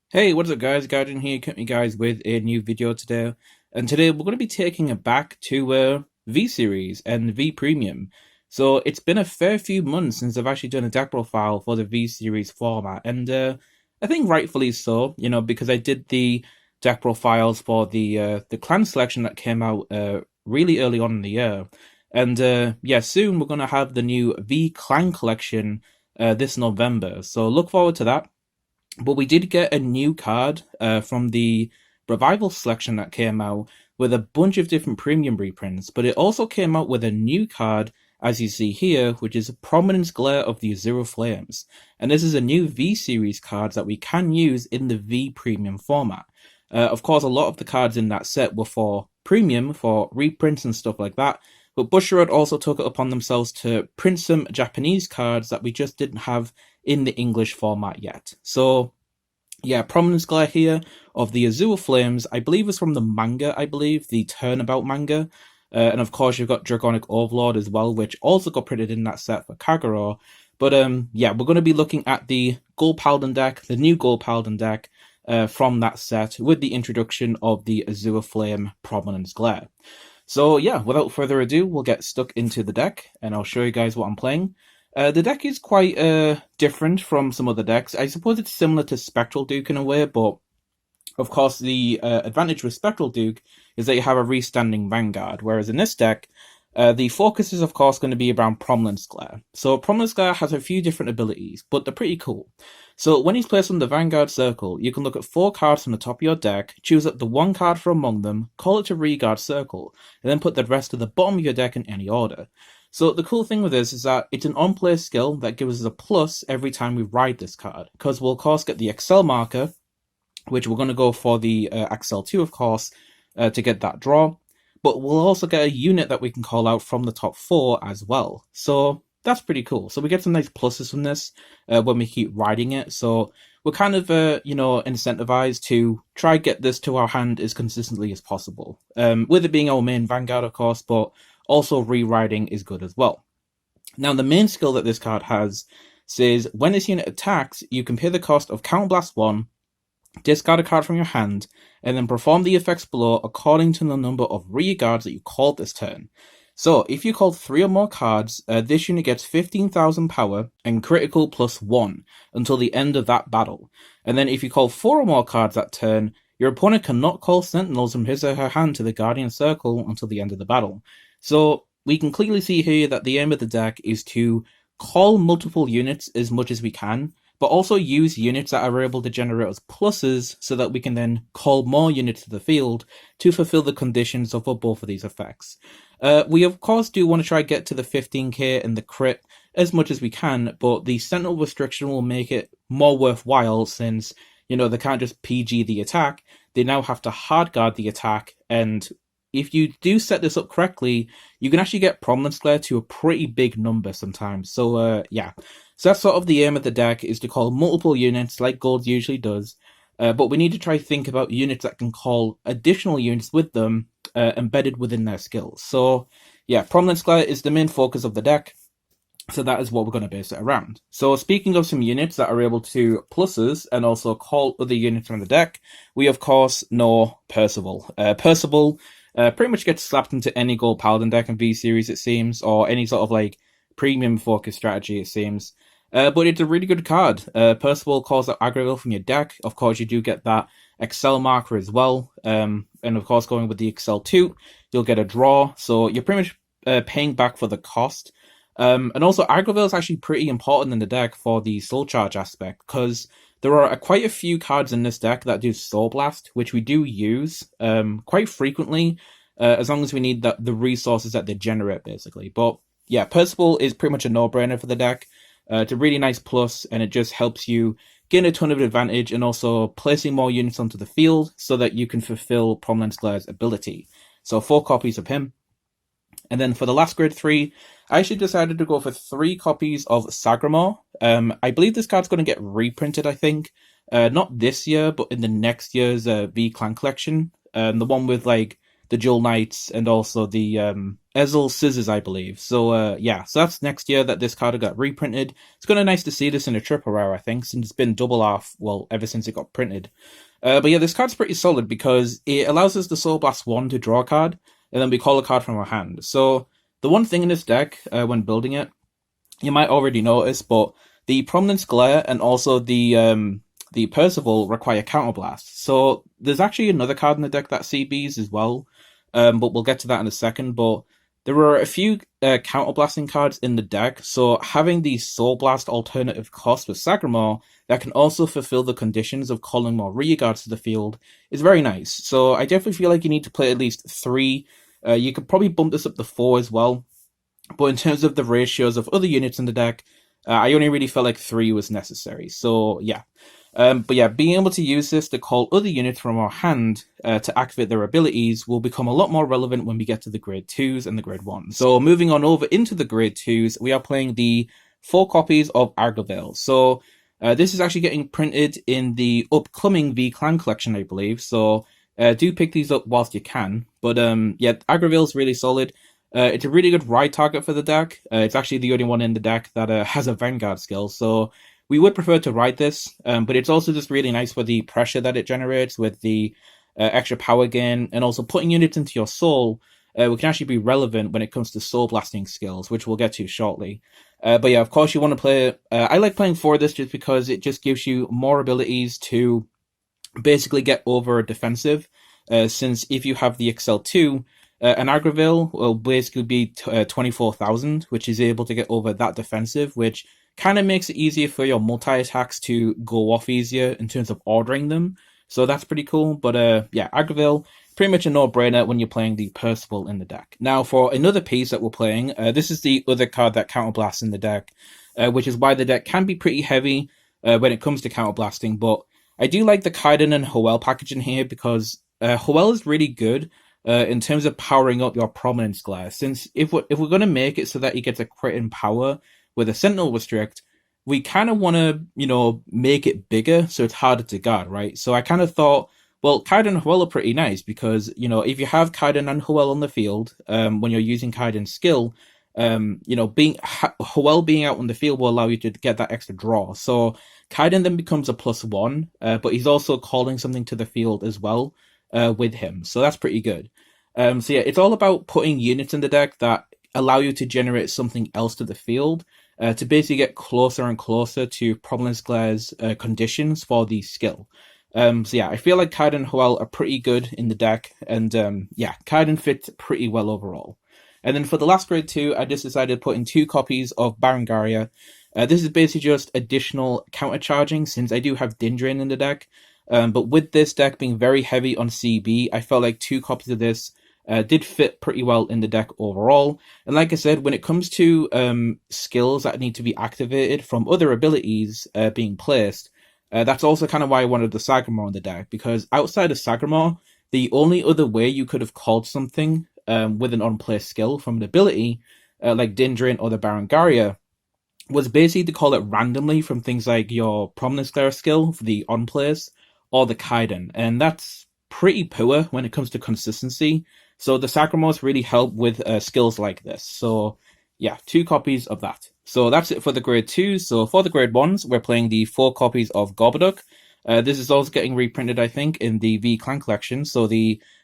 Hey, what's up guys? Guardian here, coming guys with a new video today. And today we're going to be taking it back to V-Series and V Premium. So it's been a fair few months since I've actually done a deck profile for the V-Series format. And I think rightfully so, because I did the deck profiles for the clan selection that came out really early on in the year. And yeah, soon we're going to have the new V Clan collection this November. So look forward to that. But we did get a new card from the Revival selection that came out with a bunch of different premium reprints, but it also came out with a new card, as you see here, which is Prominence Glare of the Azure Flames. And this is a new V-Series card that we can use in the V Premium format. Of course, a lot of the cards in that set were for premium, for reprints and stuff like that, but Bushiroad also took it upon themselves to print some Japanese cards that we just didn't have in the English format yet. So yeah, Prominence Glare here of the Azure Flames, I believe is from the manga, the Turnabout manga. And of course you've got Dragonic Overlord as well, which also got printed in that set for Kagero. But yeah, we're going to be looking at the Gold Paladin deck, the new Gold Paladin deck from that set with the introduction of the Azure Flame Prominence Glare. So yeah, without further ado, we'll get stuck into the deck and I'll show you guys what I'm playing. The deck is quite different from some other decks. I suppose it's similar to Spectral Duke in a way, but of course the advantage with Spectral Duke is that you have a restanding Vanguard, whereas in this deck, the focus is of course going to be around Prominence Glare. So Prominence Glare has a few different abilities, but they're pretty cool. So when he's placed on the Vanguard circle, you can look at 4 cards from the top of your deck, choose up the 1 card from among them, call it a Reguard circle, and then put the rest to the bottom of your deck in any order. So the cool thing with this is that it's an on-play skill that gives us a plus every time we ride this card, because we'll of course get the Excel marker, which we're going to go for the Excel 2 of course, to get that draw, but we'll also get a unit that we can call out from the top 4 as well. So that's pretty cool. So we get some nice pluses from this when we keep riding it. So we're kind of, incentivized to try get this to our hand as consistently as possible. With it being our main Vanguard, of course, but also rewriting is good as well. Now, the main skill that this card has says when this unit attacks, you can pay the cost of Counterblast 1, discard a card from your hand, and then perform the effects below according to the number of rear guards that you called this turn. So, if you call 3 or more cards, this unit gets 15,000 power and critical +1 until the end of that battle. And then if you call 4 or more cards that turn, your opponent cannot call Sentinels from his or her hand to the Guardian Circle until the end of the battle. So we can clearly see here that the aim of the deck is to call multiple units as much as we can, but also use units that are able to generate us pluses so that we can then call more units to the field to fulfill the conditions of both of these effects. We of course do want to try to get to the 15k and the crit as much as we can, but the Sentinel restriction will make it more worthwhile since, they can't just PG the attack, they now have to hard guard the attack, and if you do set this up correctly, you can actually get Prominence Glare to a pretty big number sometimes. So yeah, so that's sort of the aim of the deck, is to call multiple units like Gold usually does, but we need to try to think about units that can call additional units with them embedded within their skills. So yeah, Prominence Glare is the main focus of the deck, so that is what we're going to base it around. So speaking of some units that are able to pluses and also call other units from the deck, we of course know Percival. Percival pretty much gets slapped into any Gold Paladin deck in V-Series, it seems, or any sort of like premium focus strategy, it seems. But it's a really good card. Percival calls out aggro from your deck. Of course, you do get that Excel marker as well. And of course, going with the Excel 2, you'll get a draw. So you're pretty much paying back for the cost. And also, Aggravale is actually pretty important in the deck for the Soul Charge aspect, because there are quite a few cards in this deck that do Soul Blast, which we do use quite frequently, as long as we need the resources that they generate, basically. But yeah, Percival is pretty much a no-brainer for the deck. It's a really nice plus, and it just helps you gain a ton of advantage, and also placing more units onto the field so that you can fulfill Prominence Glare's ability. So 4 copies of him. And then for the last grade 3, I actually decided to go for 3 copies of Sagramore. I believe this card's going to get reprinted, I think. Not this year, but in the next year's V-Clan collection. The one with, like, the Dual Knights, and also the Ezel Scissors, I believe. So yeah, so that's next year that this card got reprinted. It's kind of nice to see this in a triple rare, I think, since it's been double off, well, ever since it got printed. But yeah, this card's pretty solid because it allows us to Soul Blast 1 to draw a card, and then we call a card from our hand. So the one thing in this deck, when building it, you might already notice, but the Prominence Glare and also the Percival require Counterblast. So there's actually another card in the deck that CBs as well, but we'll get to that in a second. But there are a few Counterblasting cards in the deck, so having the Soul Blast alternative cost with Sagramore that can also fulfill the conditions of calling more rear guards to the field is very nice. So I definitely feel like you need to play at least 3. You could probably bump this up to 4 as well. But in terms of the ratios of other units in the deck, I only really felt like 3 was necessary. So yeah. But yeah, being able to use this to call other units from our hand to activate their abilities will become a lot more relevant when we get to the grade 2s and the grade 1s. So moving on over into the grade 2s, we are playing the 4 copies of Agravale. So this is actually getting printed in the upcoming V-Clan collection, I believe. So do pick these up whilst you can. But yeah, Agravale's really solid. It's a really good ride target for the deck. It's actually the only one in the deck that has a Vanguard skill. So we would prefer to ride this, but it's also just really nice for the pressure that it generates with the extra power gain, and also putting units into your soul, which can actually be relevant when it comes to soul blasting skills, which we'll get to shortly. But yeah, of course you want to play, I like playing for this just because it just gives you more abilities to basically get over defensive, since if you have the Excel 2, an Agravale will basically be 24,000, which is able to get over that defensive, which kind of makes it easier for your multi-attacks to go off easier in terms of ordering them. So that's pretty cool. But yeah, Agravale, pretty much a no-brainer when you're playing the Percival in the deck. Now, for another piece that we're playing, this is the other card that counterblasts in the deck, which is why the deck can be pretty heavy when it comes to counterblasting. But I do like the Kaiden and Hoel package in here because Hoel is really good in terms of powering up your Prominence Glare. Since if we're going to make it so that he gets a crit in power with a Sentinel Restrict, we kind of want to, make it bigger so it's harder to guard, right? So I kind of thought, well, Kaiden and Hoel are pretty nice because, if you have Kaiden and Hoel on the field, when you're using Kaiden's skill, Hoel being out on the field will allow you to get that extra draw. So Kaiden then becomes a +1, but he's also calling something to the field as well with him. So that's pretty good. So yeah, it's all about putting units in the deck that allow you to generate something else to the field to basically get closer and closer to Prominence Glare's conditions for the skill. So yeah, I feel like Kaiden and Hoel are pretty good in the deck, and yeah, Kaiden fits pretty well overall. And then for the last grade 2, I just decided to put in 2 copies of Barangaria. This is basically just additional countercharging since I do have Dindrain in the deck. But with this deck being very heavy on CB, I felt like 2 copies of this did fit pretty well in the deck overall. And like I said, when it comes to skills that need to be activated from other abilities being placed, that's also kind of why I wanted the Sagramore in the deck, because outside of Sagramore, the only other way you could have called something with an on-place skill from an ability, like Dindrain or the Barangaria, was basically to call it randomly from things like your Prominence Glare skill for the on-place, or the Kaiden, and that's pretty poor when it comes to consistency. So the Sagramores really help with skills like this. So yeah, 2 copies of that. So that's it for the grade 2s. So for the grade 1s, we're playing the 4 copies of Gorboduc. This is also getting reprinted, I think, in the V-Clan collection. So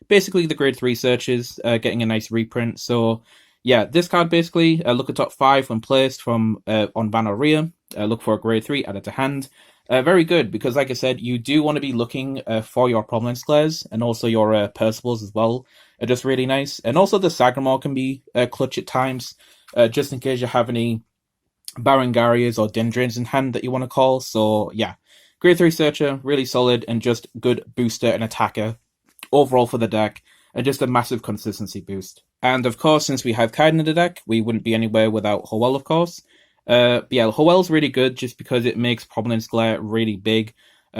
basically the grade 3 searches getting a nice reprint. So yeah, this card basically, look at top 5 when placed from on Van or Rear. Look for a grade 3, add it to hand. Very good, because like I said, you do want to be looking for your Prominence Glares and also your Percivals as well. Just really nice. And also the Sagramore can be clutch at times, just in case you have any Barangarias or Dindrains in hand that you want to call. So yeah, grade 3 searcher, really solid, and just good booster and attacker overall for the deck, and just a massive consistency boost. And of course, since we have Kaiden in the deck, we wouldn't be anywhere without Hoel, of course. But yeah, Hoel's really good just because it makes Prominence Glare really big.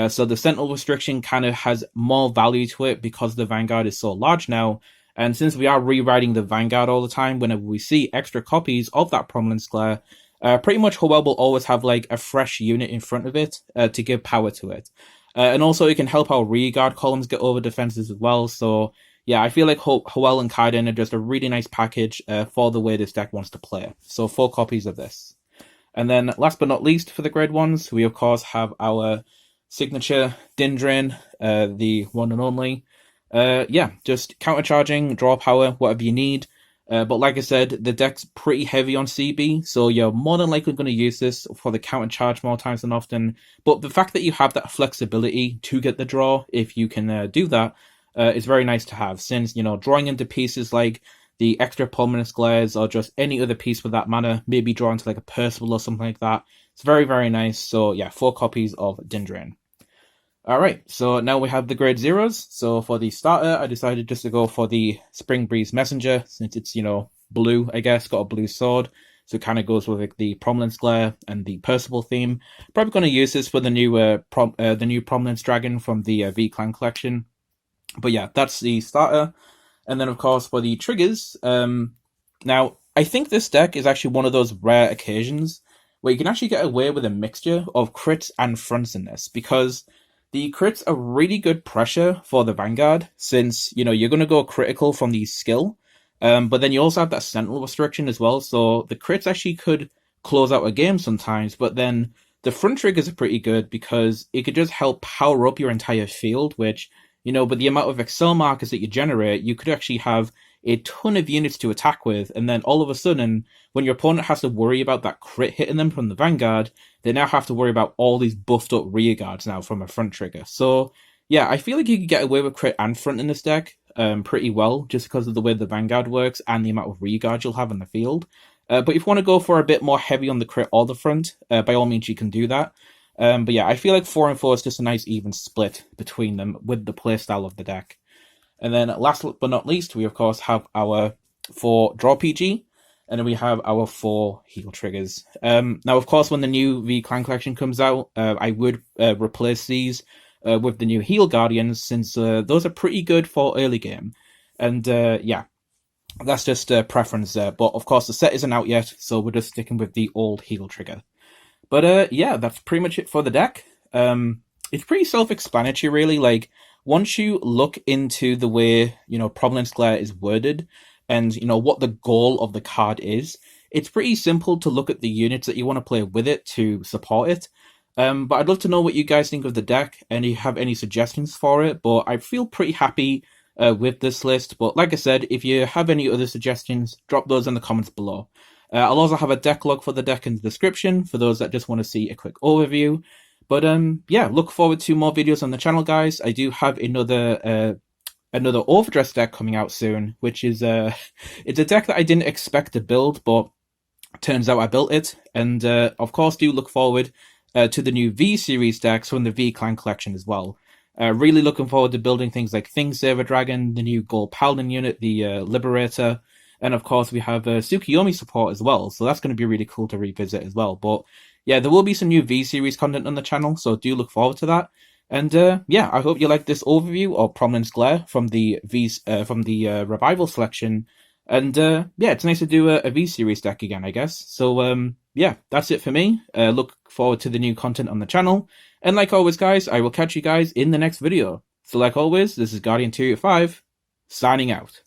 So the Sentinel restriction kind of has more value to it because the Vanguard is so large now. And since we are rewriting the Vanguard all the time, whenever we see extra copies of that Prominence Glare, pretty much Hoel will always have like a fresh unit in front of it to give power to it. And also it can help our rear guard columns get over defenses as well. So yeah, I feel like Hoel and Kaiden are just a really nice package for the way this deck wants to play. So 4 copies of this. And then last but not least for the grade ones, we of course have our signature Din Drain, the one and only. Yeah, just countercharging, draw power, whatever you need. But like I said, the deck's pretty heavy on CB, so you're more than likely going to use this for the counter charge more times than often. But the fact that you have that flexibility to get the draw, if you can do that, is very nice to have, since, you know, drawing into pieces like the extra Prominence Glares or just any other piece for that mana, maybe draw into like a Percival or something like that. It's very, very nice. So yeah, 4 copies of Din Drain. Alright, so now we have the grade zeros. So for the starter, I decided just to go for the Spring Breeze Messenger, since it's, you know, blue, I guess, got a blue sword. So it kind of goes with like, the Prominence Glare and the Percival theme. Probably going to use this for the new Prominence Dragon from the V-Clan collection. But yeah, that's the starter. And then, of course, for the triggers, now, I think this deck is actually one of those rare occasions where you can actually get away with a mixture of crits and fronts in this, because the crits are really good pressure for the Vanguard, since, you know, you're going to go critical from the skill, but then you also have that Sentinel restriction as well, so the crits actually could close out a game sometimes, but then the front triggers are pretty good because it could just help power up your entire field, which, you know, with the amount of Excel markers that you generate, you could actually have a ton of units to attack with, and then all of a sudden, when your opponent has to worry about that crit hitting them from the Vanguard, they now have to worry about all these buffed up rear guards now from a front trigger. So yeah, I feel like you could get away with crit and front in this deck pretty well, just because of the way the Vanguard works and the amount of rear guards you'll have in the field. But if you want to go for a bit more heavy on the crit or the front, by all means you can do that. But yeah, I feel like 4 and 4 is just a nice even split between them with the playstyle of the deck. And then last but not least, we of course have our 4 draw PG, and then we have our 4 heal triggers. Now, of course, when the new V-Clan collection comes out, I would replace these with the new heal guardians, since those are pretty good for early game. And yeah, that's just preference there. But of course, the set isn't out yet, so we're just sticking with the old heal trigger. But yeah, that's pretty much it for the deck. It's pretty self-explanatory, really. Like, once you look into the way, you know, Prominence Glare is worded, and, you know, what the goal of the card is, it's pretty simple to look at the units that you want to play with it to support it. But I'd love to know what you guys think of the deck, and if you have any suggestions for it. But I feel pretty happy with this list. But like I said, if you have any other suggestions, drop those in the comments below. I'll also have a deck log for the deck in the description for those that just want to see a quick overview. But yeah, look forward to more videos on the channel, guys. I do have another Overdress deck coming out soon, which is it's a deck that I didn't expect to build, but turns out I built it. And of course, do look forward to the new V series decks from the V-Clan collection as well. Really looking forward to building things like Thingsaver Dragon, the new Gold Paladin unit, the Liberator, and of course we have Tsukiyomi support as well, so that's going to be really cool to revisit as well. But yeah, there will be some new V-Series content on the channel, so do look forward to that. And yeah, I hope you like this overview of Prominence Glare from the Revival selection. And yeah, it's nice to do a V-Series deck again, I guess. So yeah, that's it for me. Look forward to the new content on the channel. And like always, guys, I will catch you guys in the next video. So like always, this is Guardian285, signing out.